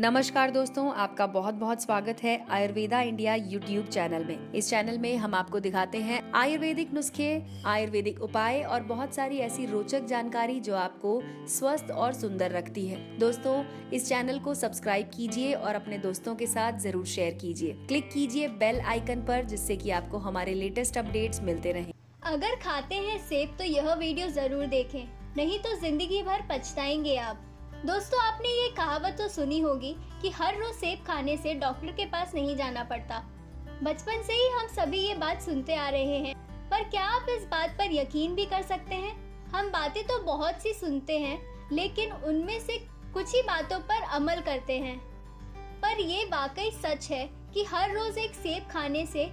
नमस्कार दोस्तों, आपका बहुत बहुत स्वागत है आयुर्वेदा इंडिया यूट्यूब चैनल में। इस चैनल में हम आपको दिखाते हैं आयुर्वेदिक नुस्खे, आयुर्वेदिक उपाय और बहुत सारी ऐसी रोचक जानकारी जो आपको स्वस्थ और सुंदर रखती है। दोस्तों, इस चैनल को सब्सक्राइब कीजिए और अपने दोस्तों के साथ जरूर शेयर कीजिए। क्लिक कीजिए बेल आइकन पर, जिससे कि आपको हमारे लेटेस्ट अपडेट्स मिलते रहें। अगर खाते हैं सेब तो यह वीडियो जरूर देखें, नहीं तो जिंदगी भर पछताएंगे आप। दोस्तों, आपने ये कहावत तो सुनी होगी कि हर रोज सेब खाने से डॉक्टर के पास नहीं जाना पड़ता। बचपन से ही हम सभी ये बात सुनते आ रहे हैं, पर क्या आप इस बात पर यकीन भी कर सकते हैं? हम बातें तो बहुत सी सुनते हैं, लेकिन उनमें से कुछ ही बातों पर अमल करते हैं। पर ये वाकई सच है कि हर रोज एक सेब खाने से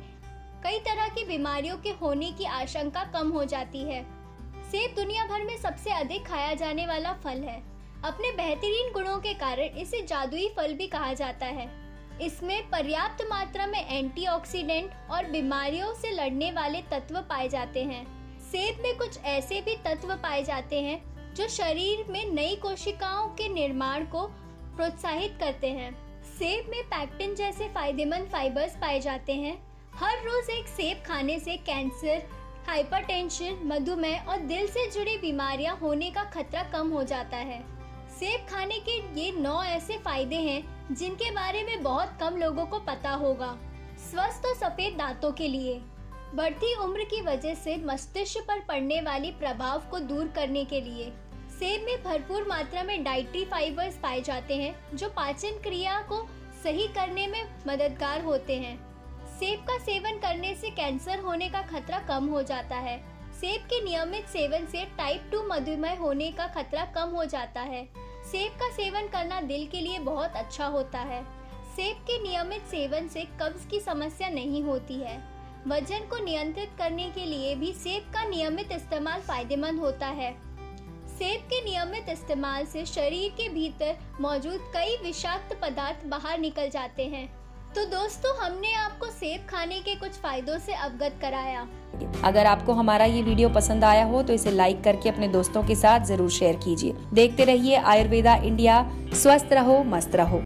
कई तरह की बीमारियों के होने की आशंका कम हो जाती है। सेब दुनिया भर में सबसे अधिक खाया जाने वाला फल है। अपने बेहतरीन गुणों के कारण इसे जादुई फल भी कहा जाता है। इसमें पर्याप्त मात्रा में एंटीऑक्सीडेंट और बीमारियों से लड़ने वाले तत्व पाए जाते हैं। सेब में कुछ ऐसे भी तत्व पाए जाते हैं जो शरीर में नई कोशिकाओं के निर्माण को प्रोत्साहित करते हैं। सेब में पैक्टिन जैसे फायदेमंद फाइबर्स पाए जाते हैं। हर रोज एक सेब खाने से कैंसर, हाइपरटेंशन, मधुमेह और दिल से जुड़ी बीमारियां होने का खतरा कम हो जाता है। सेब खाने के ये 9 ऐसे फायदे हैं जिनके बारे में बहुत कम लोगों को पता होगा। स्वस्थ और सफेद दांतों के लिए, बढ़ती उम्र की वजह से मस्तिष्क पर पड़ने वाली प्रभाव को दूर करने के लिए सेब में भरपूर मात्रा में डाइटरी फाइबर्स पाए जाते हैं, जो पाचन क्रिया को सही करने में मददगार होते हैं। सेब का सेवन करने से कैंसर होने का खतरा कम हो जाता है। सेब के नियमित सेवन से टाइप 2 मधुमेह होने का खतरा कम हो जाता है। सेब का सेवन करना दिल के लिए बहुत अच्छा होता है। सेब के नियमित सेवन से कब्ज की समस्या नहीं होती है। वजन को नियंत्रित करने के लिए भी सेब का नियमित इस्तेमाल फायदेमंद होता है। सेब के नियमित इस्तेमाल से शरीर के भीतर मौजूद कई विषाक्त पदार्थ बाहर निकल जाते हैं। तो दोस्तों, हमने आपको सेब खाने के कुछ फायदों से अवगत कराया। अगर आपको हमारा ये वीडियो पसंद आया हो तो इसे लाइक करके अपने दोस्तों के साथ जरूर शेयर कीजिए। देखते रहिए आयुर्वेदा इंडिया। स्वस्थ रहो, मस्त रहो।